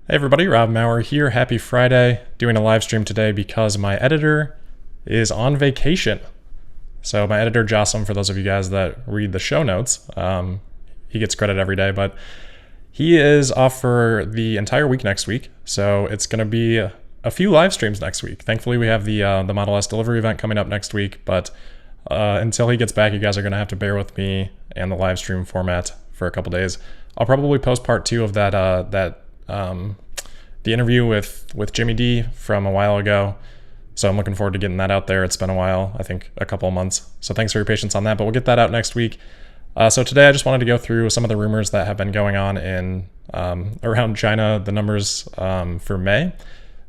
Hey everybody, Rob Maurer here. Happy Friday. Doing a live stream today because my editor is on vacation. So my editor, Jocelyn, for those of you guys that read the show notes, he gets credit every day, but he is off for the entire week next week. So it's going to be a few live streams next week. Thankfully, we have the Model S delivery event coming up next week, but until he gets back, you guys are going to have to bear with me and the live stream format for a couple days. I'll probably post part 2 of the interview with Jimmy D from a while ago. So I'm looking forward to getting that out there. It's been a while, I think a couple of months. So thanks for your patience on that, but we'll get that out next week. So today I just wanted to go through some of the rumors that have been going on in around China, the numbers for May.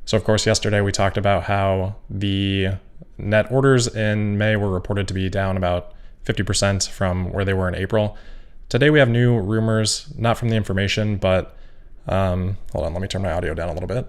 So of course, yesterday we talked about how the net orders in May were reported to be down about 50% from where they were in April. Today we have new rumors, not from the information, but hold on, let me turn my audio down a little bit.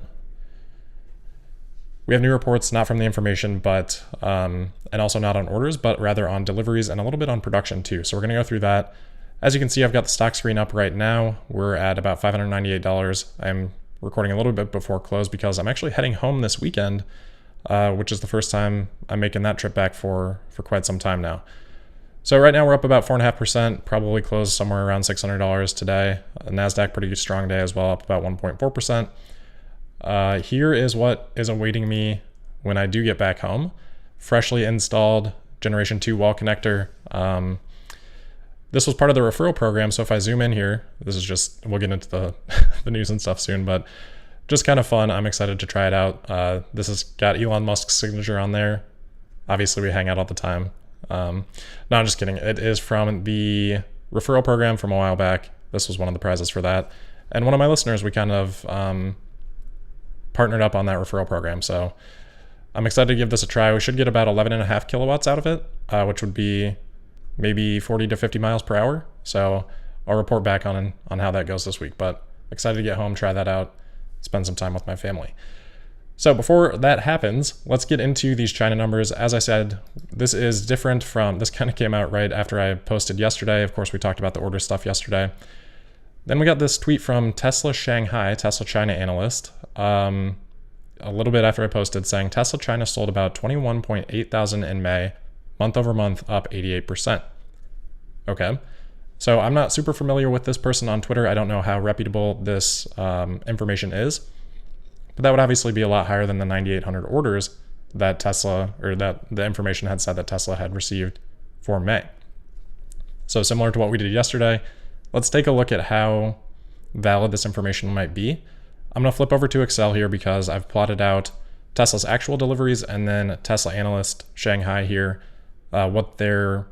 We have new reports, not from the information, but and also not on orders, but rather on deliveries and a little bit on production too. So we're going to go through that. As you can see, I've got the stock screen up right now. We're at about $598. I'm recording a little bit before close because I'm actually heading home this weekend, which is the first time I'm making that trip back for quite some time now. So right now we're up about 4.5%, probably closed somewhere around $600 today. NASDAQ pretty strong day as well, up about 1.4%. Here is what is awaiting me when I do get back home. Freshly installed Generation 2 wall connector. This was part of the referral program, so if I zoom in here, this is just, we'll get into the, the news and stuff soon, but just kind of fun. I'm excited to try it out. This has got Elon Musk's signature on there. Obviously we hang out all the time. No, I'm just kidding. It is from the referral program from a while back. This was one of the prizes for that. And one of my listeners, we kind of partnered up on that referral program. So I'm excited to give this a try. We should get about 11.5 kilowatts out of it, which would be maybe 40 to 50 miles per hour. So I'll report back on how that goes this week, but excited to get home, try that out, spend some time with my family. So before that happens, let's get into these China numbers. As I said, this is different from, this kind of came out right after I posted yesterday. Of course, we talked about the order stuff yesterday. Then we got this tweet from Tesla Shanghai, Tesla China analyst, a little bit after I posted, saying Tesla China sold about 21.8 thousand in May, month over month, up 88%. Okay. So I'm not super familiar with this person on Twitter. I don't know how reputable this information is. But that would obviously be a lot higher than the 9,800 orders that Tesla, or that the information had said that Tesla had received for May. So similar to what we did yesterday, let's take a look at how valid this information might be. I'm going to flip over to Excel here because I've plotted out Tesla's actual deliveries and then Tesla analyst Shanghai here, what their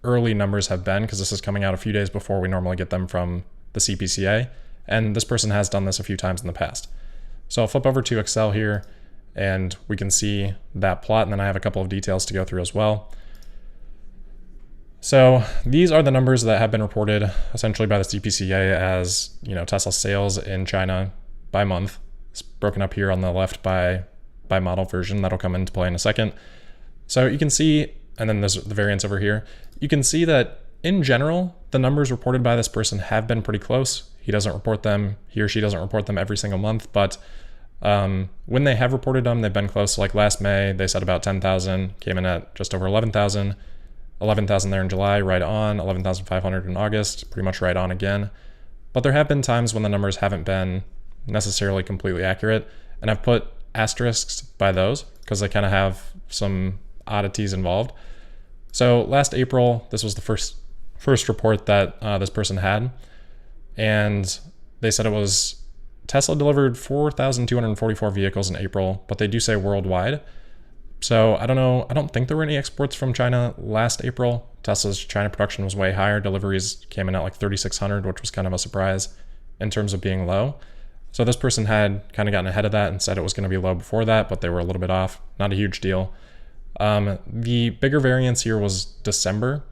early numbers have been, because this is coming out a few days before we normally get them from the CPCA. And this person has done this a few times in the past. So I'll flip over to Excel here and we can see that plot, and then I have a couple of details to go through as well. So these are the numbers that have been reported essentially by the CPCA as, Tesla sales in China by month. It's broken up here on the left by model version. That'll come into play in a second. So you can see, and then there's the variance over here. You can see that in general, the numbers reported by this person have been pretty close. He doesn't report them, he or she doesn't report them every single month, but when they have reported them, they've been close. Like last May, they said about 10,000, came in at just over 11,000. 11,000 there in July, right on. 11,500 in August, pretty much right on again. But there have been times when the numbers haven't been necessarily completely accurate, and I've put asterisks by those because they kind of have some oddities involved. So last April, this was the first report that this person had, and they said it was Tesla delivered 4,244 vehicles in April, but they do say worldwide. So I don't know. I don't think there were any exports from China last April. Tesla's China production was way higher. Deliveries came in at like 3,600, which was kind of a surprise in terms of being low. So this person had kind of gotten ahead of that and said it was going to be low before that, but they were a little bit off. Not a huge deal. The bigger variance here was December.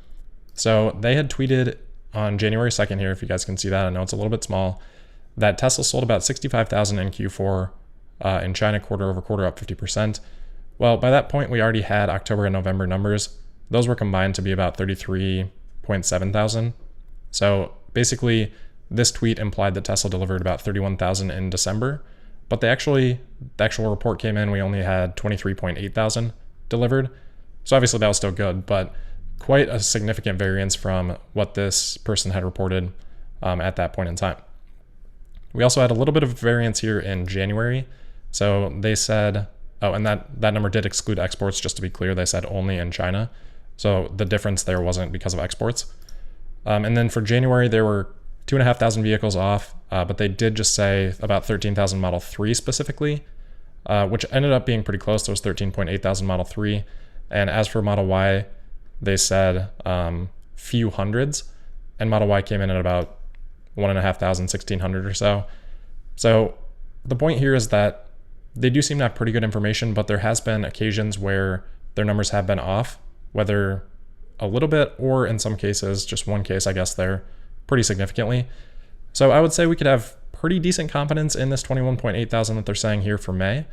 So they had tweeted on January 2nd here, if you guys can see that. I know it's a little bit small, that Tesla sold about 65,000 in Q4 in China, quarter over quarter, up 50%. Well, by that point, we already had October and November numbers. Those were combined to be about 33.7 thousand. So basically, this tweet implied that Tesla delivered about 31,000 in December, but the actual report came in, we only had 23.8 thousand delivered. So obviously that was still good, but quite a significant variance from what this person had reported at that point in time. We also had a little bit of variance here in January. So they said, oh, and that number did exclude exports, just to be clear. They said only in China. So the difference there wasn't because of exports. And then for January, there were 2,500 vehicles off, but they did just say about 13,000 Model 3 specifically, which ended up being pretty close. There was 13.8 thousand Model 3. And as for Model Y, they said few hundreds, and Model Y came in at about 1,500, 1,600 or so. So the point here is that they do seem to have pretty good information, but there has been occasions where their numbers have been off, whether a little bit or in some cases, just one case, I guess, they're pretty significantly. So I would say we could have pretty decent confidence in this 21.8 thousand that they're saying here for May.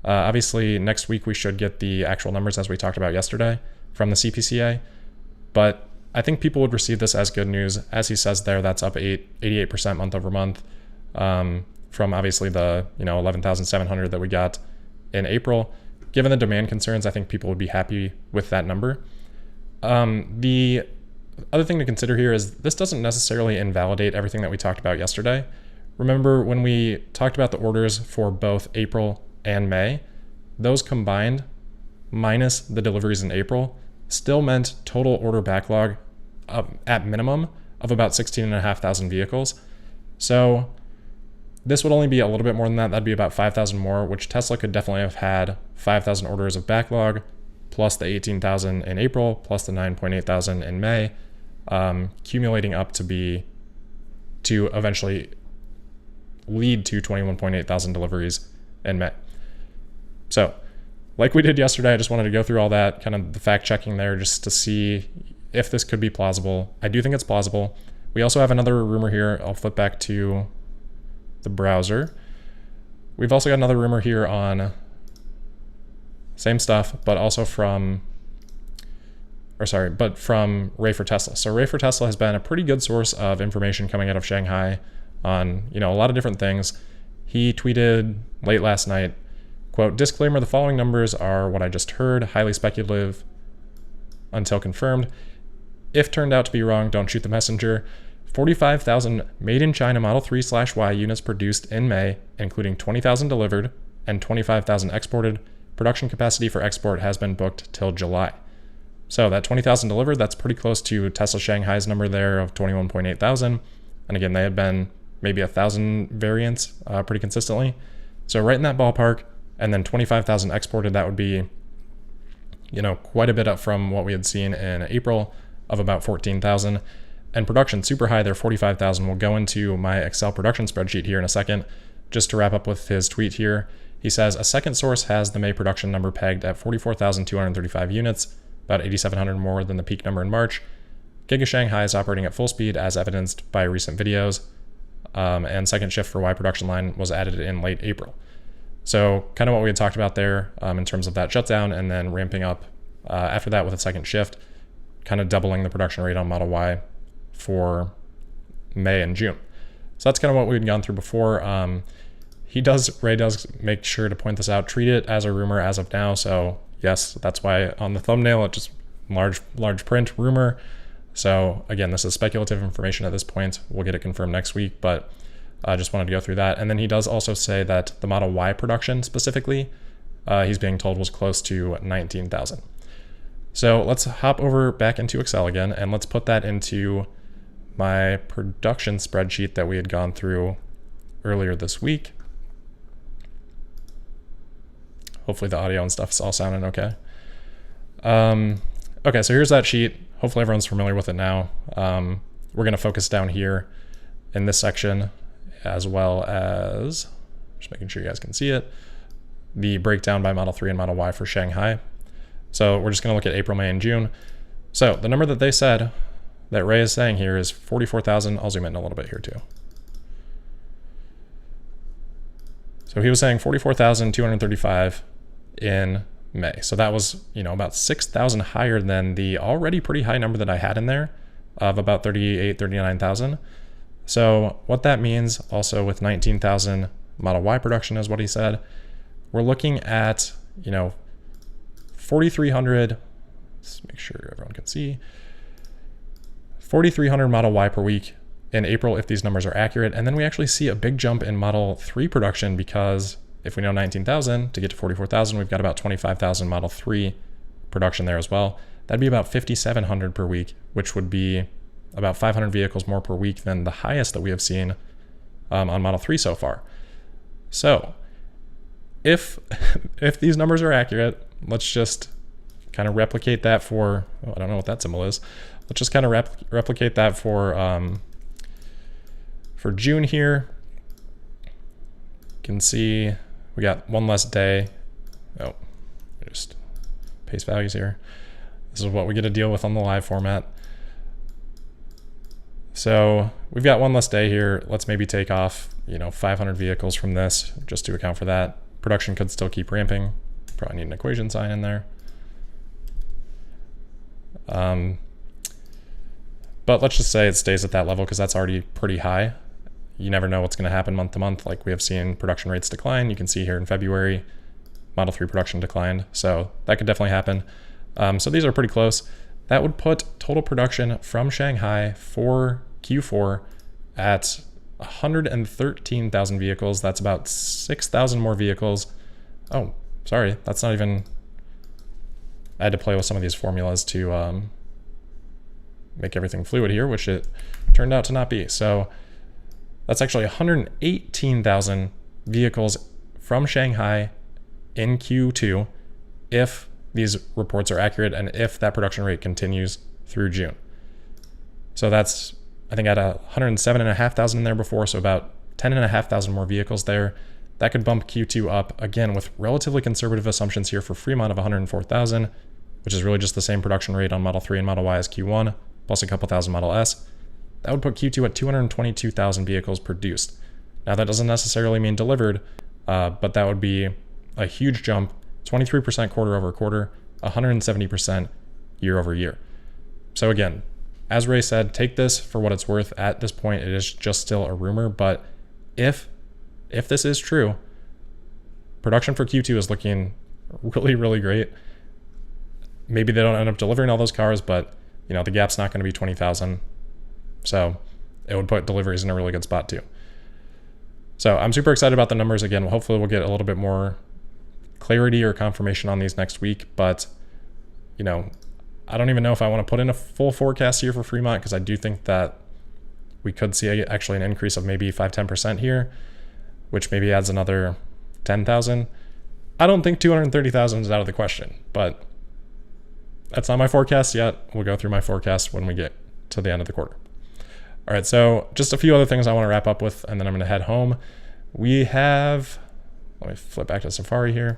Obviously, next week we should get the actual numbers as we talked about yesterday from the CPCA, but I think people would receive this as good news. As he says there, that's up 88% month over month from obviously the 11,700 that we got in April. Given the demand concerns, I think people would be happy with that number. The other thing to consider here is this doesn't necessarily invalidate everything that we talked about yesterday. Remember when we talked about the orders for both April and May, those combined minus the deliveries in April still meant total order backlog at minimum of about 16,500 vehicles. So this would only be a little bit more than that. That'd be about 5,000 more, which Tesla could definitely have had 5,000 orders of backlog, plus the 18,000 in April, plus the 9.8 thousand in May, accumulating up to eventually lead to 21.8 thousand deliveries in May. So like we did yesterday, I just wanted to go through all that, kind of the fact checking there just to see if this could be plausible. I do think it's plausible. We also have another rumor here. I'll flip back to the browser. We've also got another rumor here on same stuff, but also from Ray for Tesla. So Ray for Tesla has been a pretty good source of information coming out of Shanghai on, a lot of different things. He tweeted late last night, quote, "Disclaimer, the following numbers are what I just heard, highly speculative until confirmed. If turned out to be wrong, don't shoot the messenger. 45,000 made in China Model 3/Y units produced in May, including 20,000 delivered and 25,000 exported. Production capacity for export has been booked till July." So that 20,000 delivered, that's pretty close to Tesla Shanghai's number there of 21.8 thousand. And again, they had been maybe 1,000 variants pretty consistently. So right in that ballpark, and then 25,000 exported, that would be, quite a bit up from what we had seen in April of about 14,000. And production super high there, 45,000. We'll go into my Excel production spreadsheet here in a second. Just to wrap up with his tweet here, he says, a second source has the May production number pegged at 44,235 units, about 8,700 more than the peak number in March. Giga Shanghai is operating at full speed as evidenced by recent videos, and second shift for Y production line was added in late April. So kind of what we had talked about there in terms of that shutdown, and then ramping up after that with a second shift, kind of doubling the production rate on Model Y for May and June. So that's kind of what we'd gone through before. Ray does make sure to point this out, treat it as a rumor as of now. So yes, that's why on the thumbnail, it just large print rumor. So again, this is speculative information at this point. We'll get it confirmed next week, but I just wanted to go through that. And then he does also say that the Model Y production specifically, he's being told was close to 19,000. So let's hop over back into Excel again, and let's put that into my production spreadsheet that we had gone through earlier this week. Hopefully the audio and stuff is all sounding okay. Okay, so here's that sheet. Hopefully everyone's familiar with it now. We're going to focus down here in this section, as well as, just making sure you guys can see it, the breakdown by Model 3 and Model Y for Shanghai. So we're just going to look at April, May, and June. So the number that they said, that Ray is saying here, is 44,000. I'll zoom in a little bit here too. So he was saying 44,235 in May. So that was, about 6,000 higher than the already pretty high number that I had in there of about 39,000. So what that means also with 19,000 Model Y production is what he said. We're looking at, 4,300, let's make sure everyone can see, 4,300 Model Y per week in April if these numbers are accurate. And then we actually see a big jump in Model 3 production, because if we know 19,000 to get to 44,000, we've got about 25,000 Model 3 production there as well. That'd be about 5,700 per week, which would be about 500 vehicles more per week than the highest that we have seen on Model 3 so far. So if these numbers are accurate, let's just kind of replicate that for, I don't know what that symbol is. Let's just kind of replicate that for June here. You can see we got one less day. Oh, just paste values here. This is what we get to deal with on the live format. So we've got one less day here. Let's maybe take off, 500 vehicles from this just to account for that. Production could still keep ramping. Probably need an equation sign in there. But let's just say it stays at that level, because that's already pretty high. You never know what's going to happen month to month. Like we have seen production rates decline. You can see here in February, Model 3 production declined. So that could definitely happen. So these are pretty close. That would put total production from Shanghai for Q4 at 113,000 vehicles. That's about 6,000 more vehicles. Oh, sorry, that's not even, I had to play with some of these formulas to make everything fluid here, which it turned out to not be. So that's actually 118,000 vehicles from Shanghai in Q2 if these reports are accurate and if that production rate continues through June. So that's, I think I had 107,500 in there before, so about 10,500 more vehicles there. That could bump Q2 up, again, with relatively conservative assumptions here for Fremont of 104,000, which is really just the same production rate on Model 3 and Model Y as Q1, plus a couple thousand Model S. That would put Q2 at 222,000 vehicles produced. Now that doesn't necessarily mean delivered, but that would be a huge jump, 23% quarter over quarter, 170% year over year. So again, as Ray said, take this for what it's worth. At this point, it is just still a rumor, but if this is true, production for Q2 is looking really, really great. Maybe they don't end up delivering all those cars, but the gap's not going to be 20,000. So it would put deliveries in a really good spot too. So I'm super excited about the numbers. Again, hopefully we'll get a little bit more clarity or confirmation on these next week, but I don't even know if I want to put in a full forecast here for Fremont, because I do think that we could see actually an increase of maybe 5-10% here, which maybe adds another 10,000. I don't think 230,000 is out of the question, but that's not my forecast yet. We'll go through my forecast when we get to the end of the quarter. All right, so just a few other things I want to wrap up with, and then I'm going to head home. We have, let me flip back to Safari here.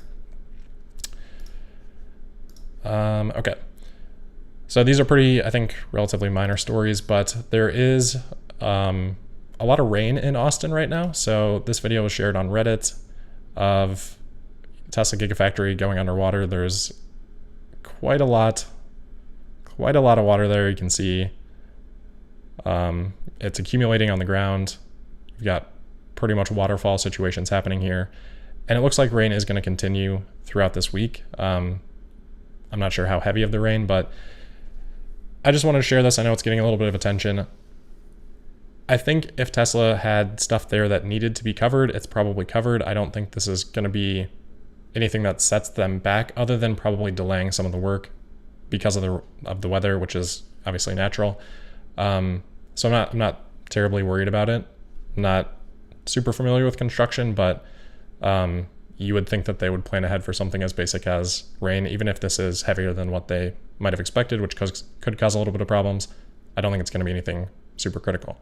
Okay. So these are pretty, I think, relatively minor stories, but there is a lot of rain in Austin right now. So this video was shared on Reddit of Tesla Gigafactory going underwater. There's quite a lot of water there. You can see it's accumulating on the ground. You've got pretty much waterfall situations happening here. And it looks like rain is going to continue throughout this week. I'm not sure how heavy of the rain, but I just wanted to share this. I know it's getting a little bit of attention. I think if Tesla had stuff there that needed to be covered, it's probably covered. I don't think this is going to be anything that sets them back, other than probably delaying some of the work because of the weather, which is obviously natural. So I'm not terribly worried about it. I'm not super familiar with construction, but you would think that they would plan ahead for something as basic as rain, even if this is heavier than what they might have expected, which could cause a little bit of problems. I don't think it's going to be anything super critical.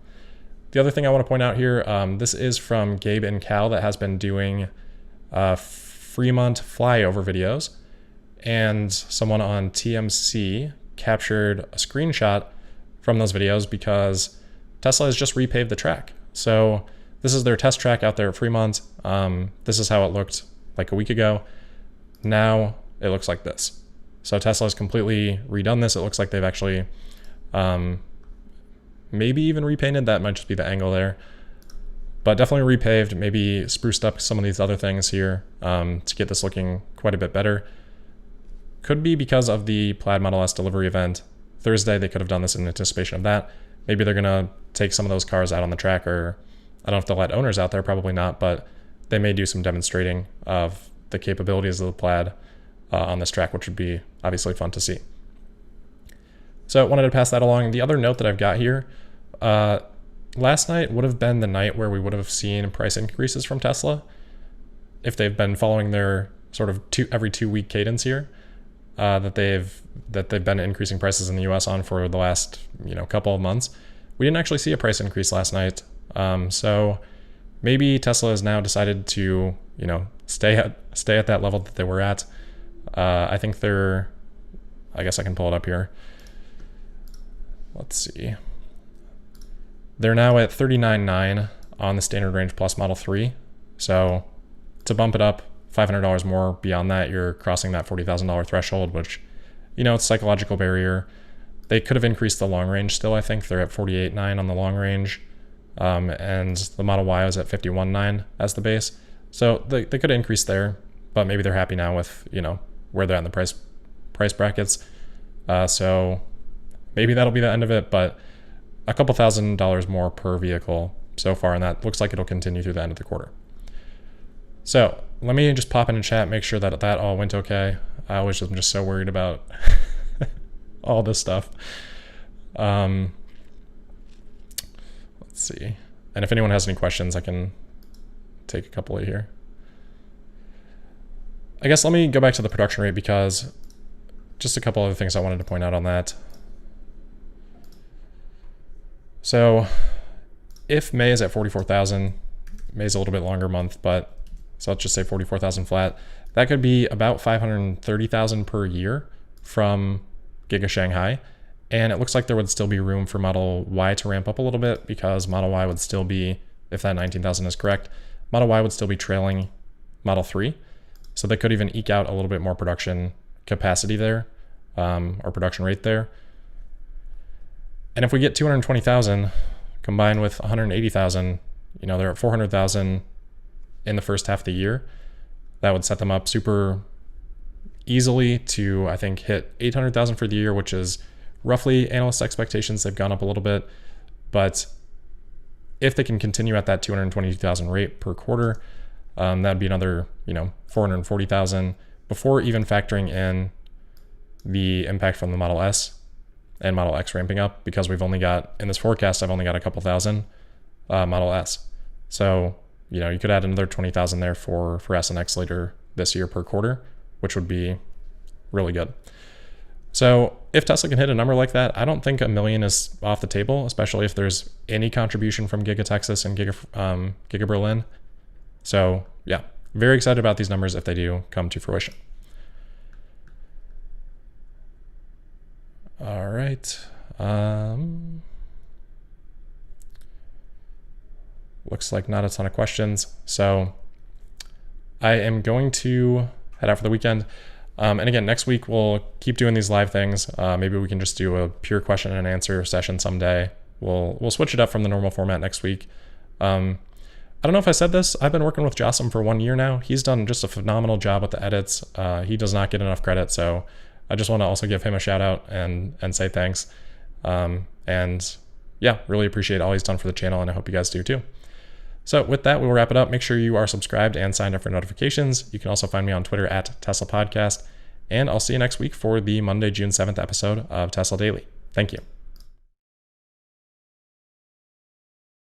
The other thing I want to point out here, this is from Gabe and Cal, that has been doing Fremont flyover videos, and someone on TMC captured a screenshot from those videos because Tesla has just repaved the track. So this is their test track out there at Fremont. This is how it looked like a week ago. Now it looks like this. So Tesla has completely redone this. It looks like they've actually maybe even repainted. That might just be the angle there. But definitely repaved, maybe spruced up some of these other things here to get this looking quite a bit better. Could be because of the Plaid Model S delivery event. Thursday, they could have done this in anticipation of that. Maybe they're gonna take some of those cars out on the track, or I don't know if they'll let owners out there, probably not, but they may do some demonstrating of the capabilities of the Plaid on this track, which would be obviously fun to see. So I wanted to pass that along. The other note that I've got here, last night would have been the night where we would have seen price increases from Tesla if they've been following their sort of every 2 week cadence here that they've been increasing prices in the US on for the last couple of months. We didn't actually see a price increase last night, so maybe Tesla has now decided to stay at that level that they were at. I think I guess I can pull it up here. Let's see. They're now at 39.9 on the Standard Range Plus Model 3. So to bump it up $500 more beyond that, you're crossing that $40,000 threshold, which, it's a psychological barrier. They could have increased the long range still, I think. They're at 48.9 on the long range. And the Model Y was at 51.9 as the base. So they could have increased there, but maybe they're happy now with, where they're at in the price brackets. So maybe that'll be the end of it, but a couple $1,000s more per vehicle so far, and that looks like it'll continue through the end of the quarter. So let me just pop in chat, make sure that all went okay. I'm just so worried about all this stuff. Let's see. And if anyone has any questions, I can take a couple of here. I guess let me go back to the production rate, because just a couple other things I wanted to point out on that. So if May is at 44,000, May's a little bit longer month, but so let's just say 44,000 flat. That could be about 530,000 per year from Giga Shanghai. And it looks like there would still be room for Model Y to ramp up a little bit, because Model Y would still be, if that 19,000 is correct, Model Y would still be trailing Model 3. So they could even eke out a little bit more production capacity there, or production rate there. And if we get 220,000 combined with 180,000, they're at 400,000 in the first half of the year. That would set them up super easily to, I think, hit 800,000 for the year, which is roughly analyst expectations. They've gone up a little bit, but if they can continue at that 222,000 rate per quarter, that'd be another, 440,000 before even factoring in the impact from the Model S and Model X ramping up, because we've only got, in this forecast, I've only got a couple thousand Model S. So, you could add another 20,000 there for S and X later this year per quarter, which would be really good. So if Tesla can hit a number like that, I don't think $1 million is off the table, especially if there's any contribution from Giga Texas and Giga Berlin. So yeah, very excited about these numbers if they do come to fruition. All right. Looks like not a ton of questions. So I am going to head out for the weekend. And again, next week we'll keep doing these live things. Maybe we can just do a pure question and answer session someday. We'll switch it up from the normal format next week. I don't know if I said this. I've been working with Jocelyn for 1 year now. He's done just a phenomenal job with the edits. He does not get enough credit, so I just want to also give him a shout out and say thanks. And yeah, really appreciate all he's done for the channel, and I hope you guys do too. So with that, we'll wrap it up. Make sure you are subscribed and signed up for notifications. You can also find me on Twitter at Tesla Podcast, and I'll see you next week for the Monday, June 7th episode of Tesla Daily. Thank you.